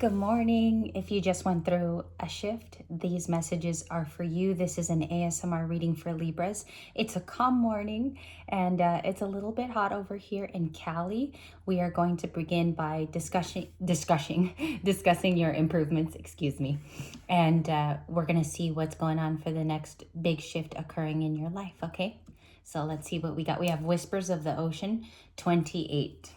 Good morning. If you just went through a shift, these messages are for you. This is an ASMR reading for Libras. It's a calm morning and it's a little bit hot over here in Cali. We are going to begin by discussing your improvements, excuse me. And we're going to see what's going on for the next big shift occurring in your life, okay? So let's see what we got. We have Whispers of the Ocean, 28.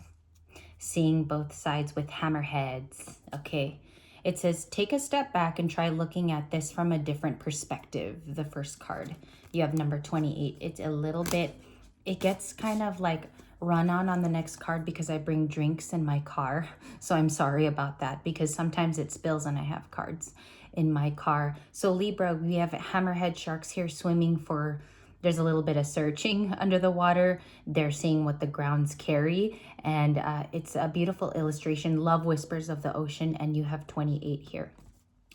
Seeing both sides with hammerheads. Okay. It says, take a step back and try looking at this from a different perspective. The first card. You have number 28. It's a little bit, it gets kind of like run on the next card because I bring drinks in my car. So I'm sorry about that because sometimes it spills and I have cards in my car. So Libra, we have hammerhead sharks here swimming for, there's a little bit of searching under the water. They're seeing what the grounds carry. And it's a beautiful illustration. Love Whispers of the Ocean. And you have 28 here.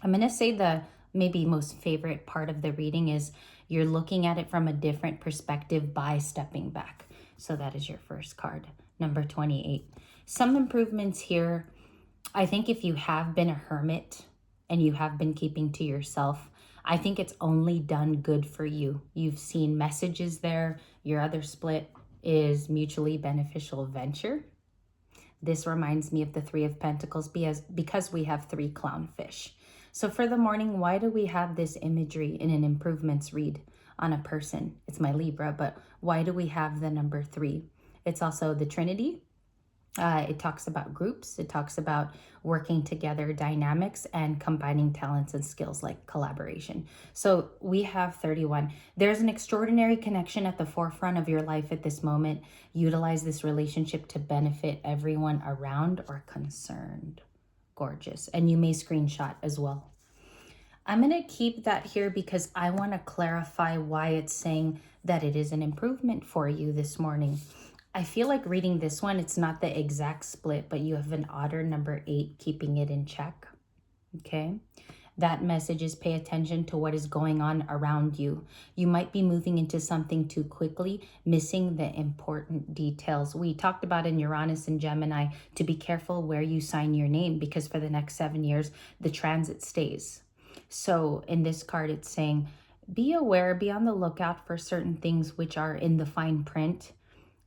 I'm going to say the maybe most favorite part of the reading is you're looking at it from a different perspective by stepping back. So that is your first card, number 28. Some improvements here. I think if you have been a hermit and you have been keeping to yourself, I think it's only done good for you. You've seen messages there. Your other split is mutually beneficial venture. This reminds me of the Three of Pentacles because we have 3 clownfish. So for the morning, why do we have this imagery in an improvements read on a person? It's my Libra, but why do we have the number 3? It's also the Trinity. It talks about groups. It talks about working together, dynamics, and combining talents and skills like collaboration. So we have 31. There's an extraordinary connection at the forefront of your life at this moment. Utilize this relationship to benefit everyone around or concerned. Gorgeous. And you may screenshot as well. I'm going to keep that here because I want to clarify why it's saying that it is an improvement for you this morning. I feel like reading this one, it's not the exact split, but you have an otter, number 8, keeping it in check. Okay. That message is pay attention to what is going on around you. You might be moving into something too quickly, missing the important details. We talked about in Uranus and Gemini to be careful where you sign your name because for the next 7 years, the transit stays. So in this card, it's saying, be aware, be on the lookout for certain things which are in the fine print.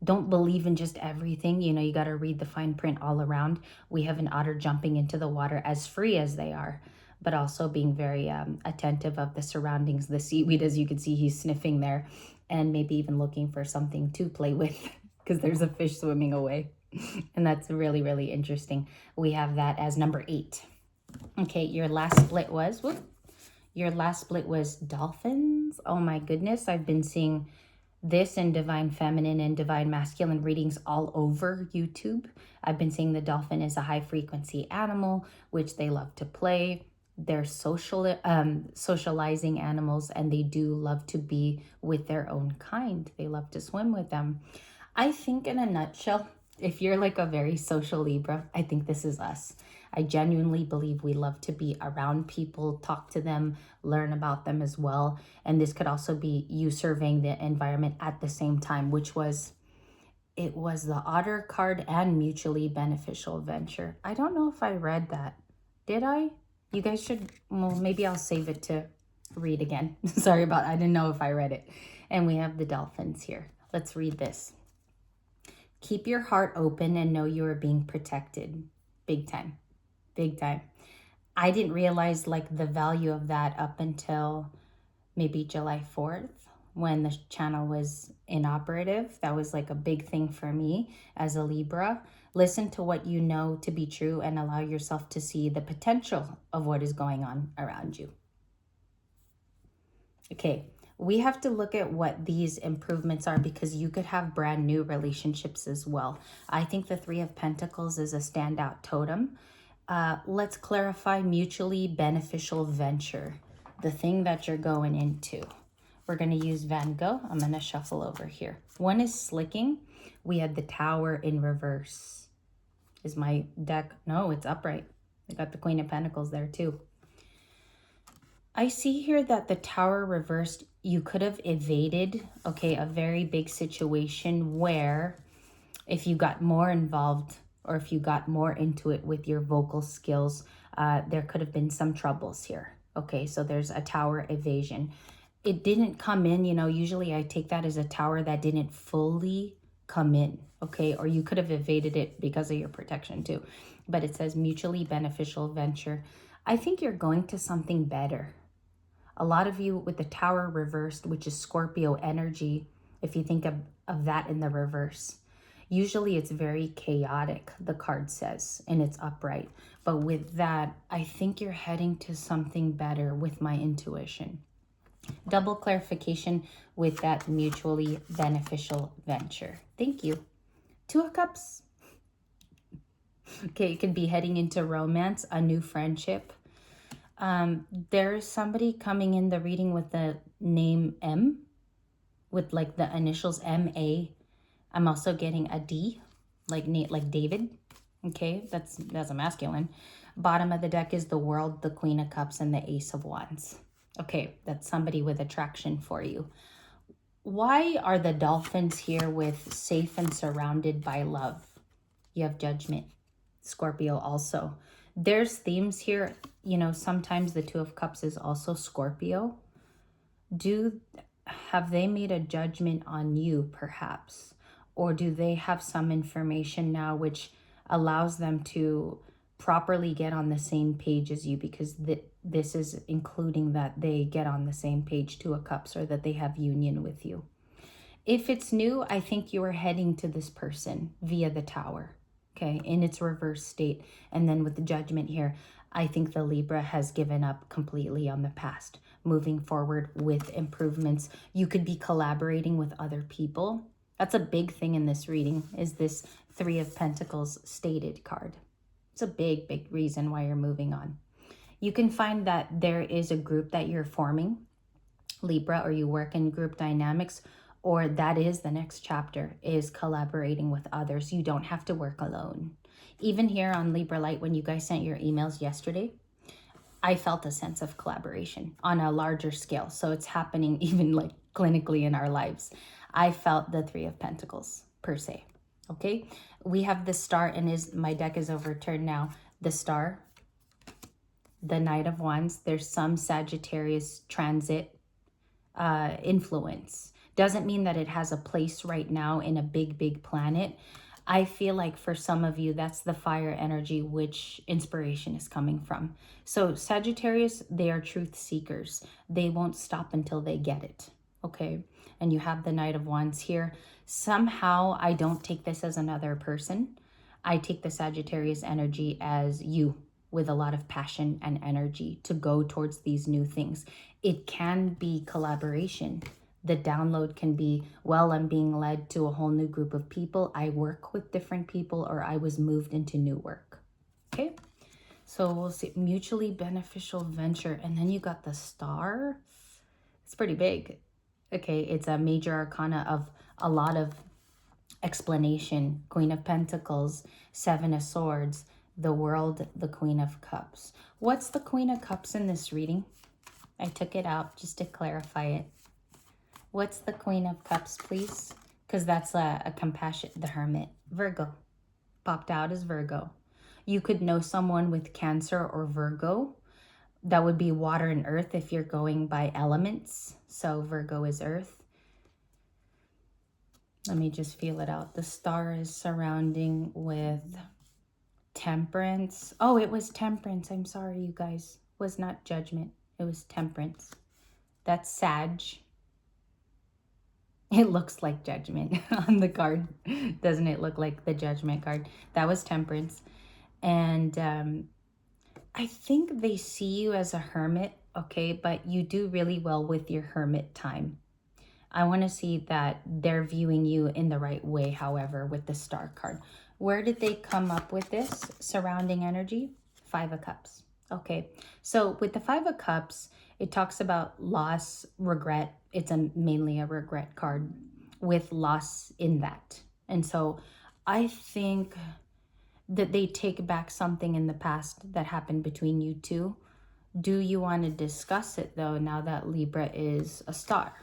Don't believe in just everything. You know, you got to read the fine print all around. We have an otter jumping into the water as free as they are, but also being very attentive of the surroundings. The seaweed, as you can see, he's sniffing there and maybe even looking for something to play with because there's a fish swimming away. And that's really, really interesting. We have that as number 8. Okay, your last split was, dolphins. Oh my goodness, I've been seeing this in Divine Feminine and Divine Masculine readings all over YouTube. I've been seeing the dolphin is a high frequency animal, which they love to play. They're socializing animals, and they do love to be with their own kind. They love to swim with them. I think in a nutshell, if you're like a very social Libra, I think this is us. I genuinely believe we love to be around people, talk to them, learn about them as well. And this could also be you surveying the environment at the same time, which was, it was the otter card and mutually beneficial venture. I don't know if I read that. Did I? You guys should, well, maybe I'll save it to read again. Sorry about, I didn't know if I read it. And we have the dolphins here. Let's read this. Keep your heart open and know you are being protected. Big time. Big time. I didn't realize like the value of that up until maybe July 4th when the channel was inoperative. That was like a big thing for me as a Libra. Listen to what you know to be true and allow yourself to see the potential of what is going on around you. Okay, we have to look at what these improvements are because you could have brand new relationships as well. I think the 3 of Pentacles is a standout totem. Let's clarify mutually beneficial venture, the thing that you're going into. We're going to use Van Gogh. I'm going to shuffle over here. One is slicking. We had the Tower in reverse. Is my deck? No, it's upright. I got the Queen of Pentacles there too. I see here that the Tower reversed, you could have evaded, okay, a very big situation where if you got more involved, or if you got more into it with your vocal skills, there could have been some troubles here. Okay, so there's a tower evasion. It didn't come in, you know, usually I take that as a tower that didn't fully come in, okay? Or you could have evaded it because of your protection too. But it says mutually beneficial venture. I think you're going to something better. A lot of you with the tower reversed, which is Scorpio energy, if you think of that in the reverse. Usually it's very chaotic, the card says, and it's upright. But with that, I think you're heading to something better with my intuition. Double clarification with that mutually beneficial venture. Thank you. Two of Cups. Okay, it could be heading into romance, a new friendship. There's somebody coming in the reading with the name M, with like the initials M-A. I'm also getting a D, like David. Okay, that's a masculine. Bottom of the deck is the World, the Queen of Cups, and the Ace of Wands. Okay, that's somebody with attraction for you. Why are the dolphins here with safe and surrounded by love? You have Judgment. Scorpio also. There's themes here. You know, sometimes the Two of Cups is also Scorpio. Have they made a judgment on you, perhaps? Or do they have some information now which allows them to properly get on the same page as you, because this is including that they get on the same page, Two of Cups, or that they have union with you. If it's new, I think you are heading to this person via the Tower, okay, in its reverse state. And then with the Judgment here, I think the Libra has given up completely on the past, moving forward with improvements. You could be collaborating with other people. That's a big thing in this reading, is this Three of Pentacles stated card. It's a big, big reason why you're moving on. You can find that there is a group that you're forming, Libra, or you work in group dynamics, or that is the next chapter, is collaborating with others. You don't have to work alone. Even here on Libra Light, when you guys sent your emails yesterday, I felt a sense of collaboration on a larger scale. So it's happening even like clinically in our lives. I felt the Three of Pentacles per se. Okay, we have the Star, and my deck is overturned now. The Star, the Knight of Wands. There's some Sagittarius transit influence. Doesn't mean that it has a place right now in a big, big planet. I feel like for some of you, that's the fire energy which inspiration is coming from. So Sagittarius, they are truth seekers. They won't stop until they get it. Okay, and you have the Knight of Wands here. Somehow I don't take this as another person. I take the Sagittarius energy as you, with a lot of passion and energy to go towards these new things. It can be collaboration. The download can be, well, I'm being led to a whole new group of people. I work with different people, or I was moved into new work. Okay, so we'll see. Mutually beneficial venture. And then you got the Star. It's pretty big. Okay, it's a major arcana of a lot of explanation. Queen of Pentacles, Seven of Swords, the World, the Queen of Cups. What's the Queen of Cups in this reading? I took it out just to clarify it. What's the Queen of Cups, please? Because that's a compassion, the Hermit. Virgo. Popped out as Virgo. You could know someone with Cancer or Virgo. That would be water and earth if you're going by elements. So Virgo is earth. Let me just feel it out. The Star is surrounding with Temperance. Oh, it was Temperance. I'm sorry, you guys. It was not Judgment. It was Temperance. That's Sag. It looks like Judgment on the card. Doesn't it look like the Judgment card? That was Temperance. And I think they see you as a hermit, okay? But you do really well with your hermit time. I want to see that they're viewing you in the right way, however, with the Star card. Where did they come up with this surrounding energy? Five of Cups. Okay, so with the Five of Cups, it talks about loss, regret. It's mainly a regret card with loss in that. And so I think that they take back something in the past that happened between you two. Do you want to discuss it, though, now that Libra is a Star?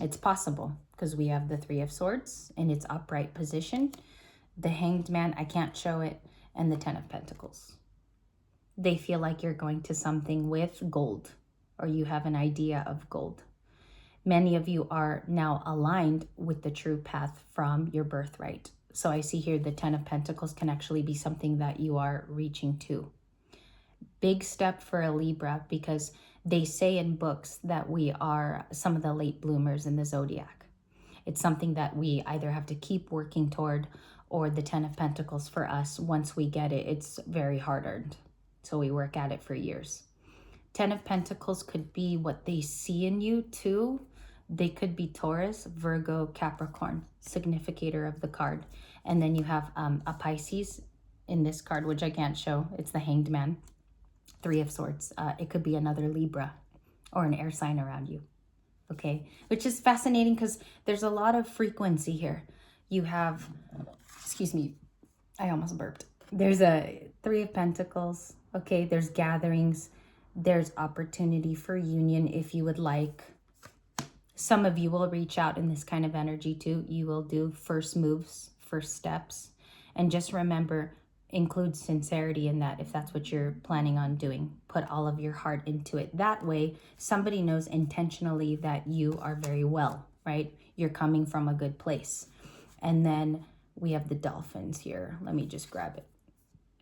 It's possible, because we have the Three of Swords in its upright position. The Hanged Man, I can't show it, and the Ten of Pentacles. They feel like you're going to something with gold, or you have an idea of gold. Many of you are now aligned with the true path from your birthright. So I see here the Ten of Pentacles can actually be something that you are reaching to. Big step for a Libra, because they say in books that we are some of the late bloomers in the zodiac. It's something that we either have to keep working toward, or the Ten of Pentacles for us, once we get it, it's very hard-earned. So we work at it for years. Ten of Pentacles could be what they see in you too. They could be Taurus, Virgo, Capricorn, significator of the card. And then you have a Pisces in this card, which I can't show. It's the Hanged Man. Three of Swords. It could be another Libra or an air sign around you. Okay, which is fascinating because there's a lot of frequency here. You have, excuse me, I almost burped. There's a Three of Pentacles. Okay, there's gatherings. There's opportunity for union if you would like. Some of you will reach out in this kind of energy too. You will do first moves, first steps. And just remember, include sincerity in that if that's what you're planning on doing. Put all of your heart into it. That way, somebody knows intentionally that you are very well, right? You're coming from a good place. And then we have the dolphins here. Let me just grab it.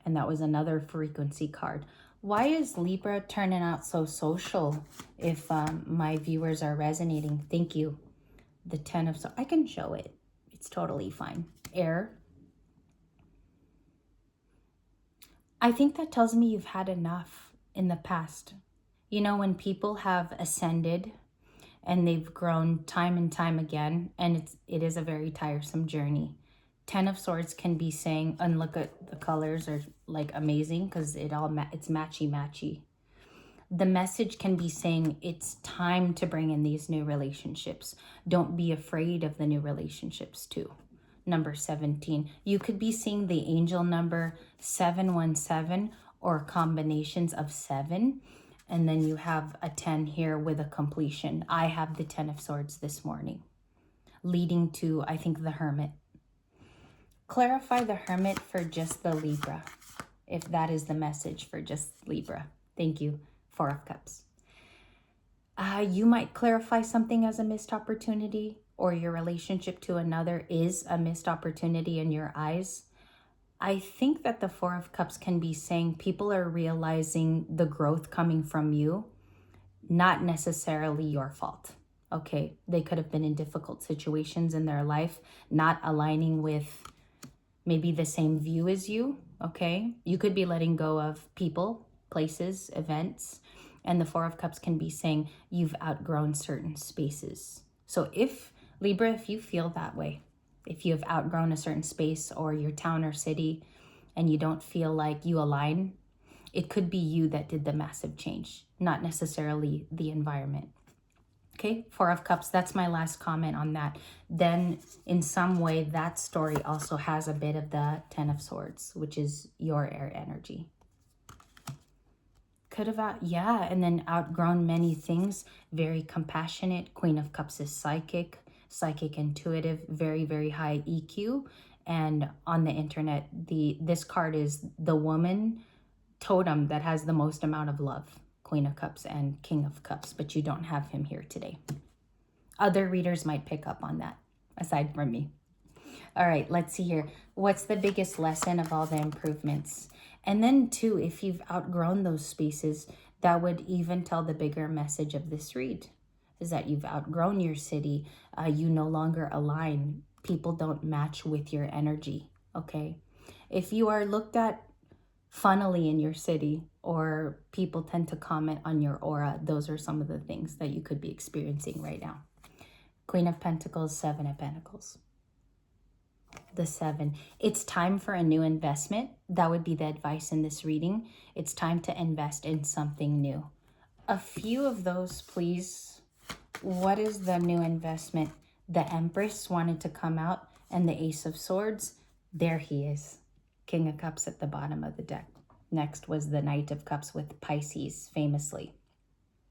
And that was another frequency card. Why is Libra turning out so social if my viewers are resonating? Thank you. The Ten of Swords. I can show it. It's totally fine. Air. I think that tells me you've had enough in the past. You know, when people have ascended and they've grown time and time again, and it is a very tiresome journey. Ten of Swords can be saying, and look at the colors are like amazing because it's matchy-matchy. The message can be saying it's time to bring in these new relationships. Don't be afraid of the new relationships too. Number 17. You could be seeing the angel number 717 or combinations of 7. And then you have a 10 here with a completion. I have the 10 of Swords this morning, leading to, I think, the Hermit. Clarify the Hermit for just the Libra, if that is the message for just Libra. Thank you. Four of Cups. You might clarify something as a missed opportunity, or your relationship to another is a missed opportunity in your eyes. I think that the Four of Cups can be saying people are realizing the growth coming from you, not necessarily your fault. Okay, they could have been in difficult situations in their life, not aligning with maybe the same view as you, okay? You could be letting go of people, places, events, and the Four of Cups can be saying you've outgrown certain spaces. So if, Libra, if you feel that way, if you have outgrown a certain space or your town or city and you don't feel like you align, it could be you that did the massive change, not necessarily the environment. Okay, Four of Cups, that's my last comment on that. Then in some way, that story also has a bit of the Ten of Swords, which is your air energy. Could have, and then outgrown many things. Very compassionate. Queen of Cups is psychic intuitive, very, very high EQ. And on the internet, this card is the woman totem that has the most amount of love. Queen of Cups and King of Cups, but you don't have him here today. Other readers might pick up on that, aside from me. All right, let's see here. What's the biggest lesson of all the improvements? And then too, if you've outgrown those spaces, that would even tell the bigger message of this read, is that you've outgrown your city. You no longer align. People don't match with your energy, okay? If you are looked at funnily in your city, or people tend to comment on your aura, those are some of the things that you could be experiencing right now. Queen of Pentacles, Seven of Pentacles. The 7. It's time for a new investment. That would be the advice in this reading. It's time to invest in something new. A few of those, please. What is the new investment? The Empress wanted to come out, and the Ace of Swords. There he is. King of Cups at the bottom of the deck. Next was the Knight of Cups with Pisces, famously.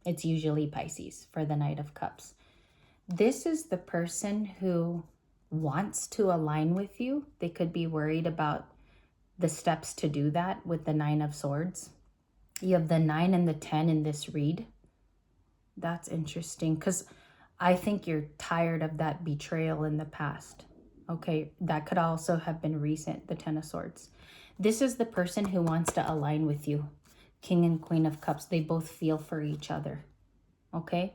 It's usually Pisces for the Knight of Cups. This is the person who wants to align with you. They could be worried about the steps to do that with the 9 of Swords. You have the 9 and the 10 in this read. That's interesting because I think you're tired of that betrayal in the past. Okay, that could also have been recent, the 10 of Swords. This is the person who wants to align with you. King and Queen of Cups, they both feel for each other. Okay,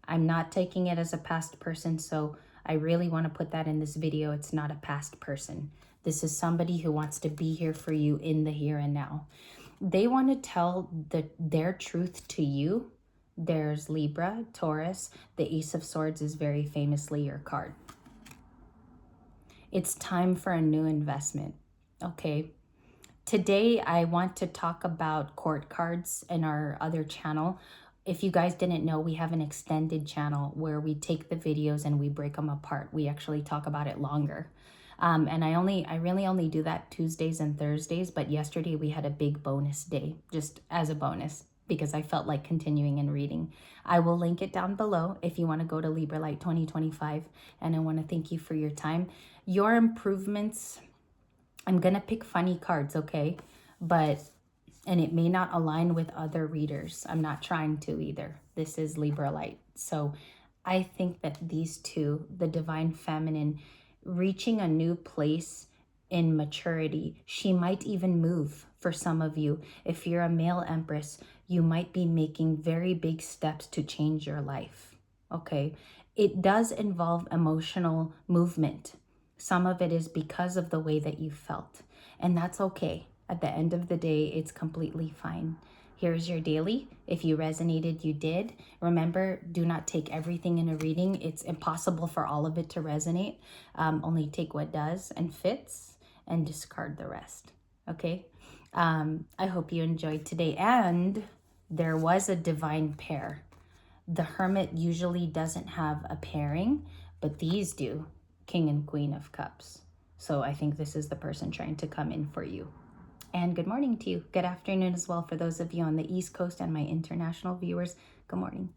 I'm not taking it as a past person, so I really want to put that in this video. It's not a past person. This is somebody who wants to be here for you in the here and now. They want to tell their truth to you. There's Libra, Taurus. The Ace of Swords is very famously your card. It's time for a new investment, okay? Today, I want to talk about court cards in our other channel. If you guys didn't know, we have an extended channel where we take the videos and we break them apart. We actually talk about it longer. And I really only do that Tuesdays and Thursdays, but yesterday we had a big bonus day, just as a bonus, because I felt like continuing and reading. I will link it down below if you want to go to Libra Light 2025. And I want to thank you for your time. Your improvements, I'm going to pick funny cards, okay? And it may not align with other readers. I'm not trying to either. This is Libra Light. So I think that these two, the Divine Feminine, reaching a new place in maturity. She might even move for some of you. If you're a male Empress, you might be making very big steps to change your life, okay? It does involve emotional movement. Some of it is because of the way that you felt, and that's okay. At the end of the day, it's completely fine. Here's your daily. If you resonated, you did. Remember, do not take everything in a reading. It's impossible for all of it to resonate. Only take what does and fits and discard the rest, okay? I hope you enjoyed today. And there was a divine pair. The Hermit usually doesn't have a pairing, but these do. King and Queen of Cups. So I think this is the person trying to come in for you. And good morning to you. Good afternoon as well for those of you on the East Coast and my international viewers. Good morning.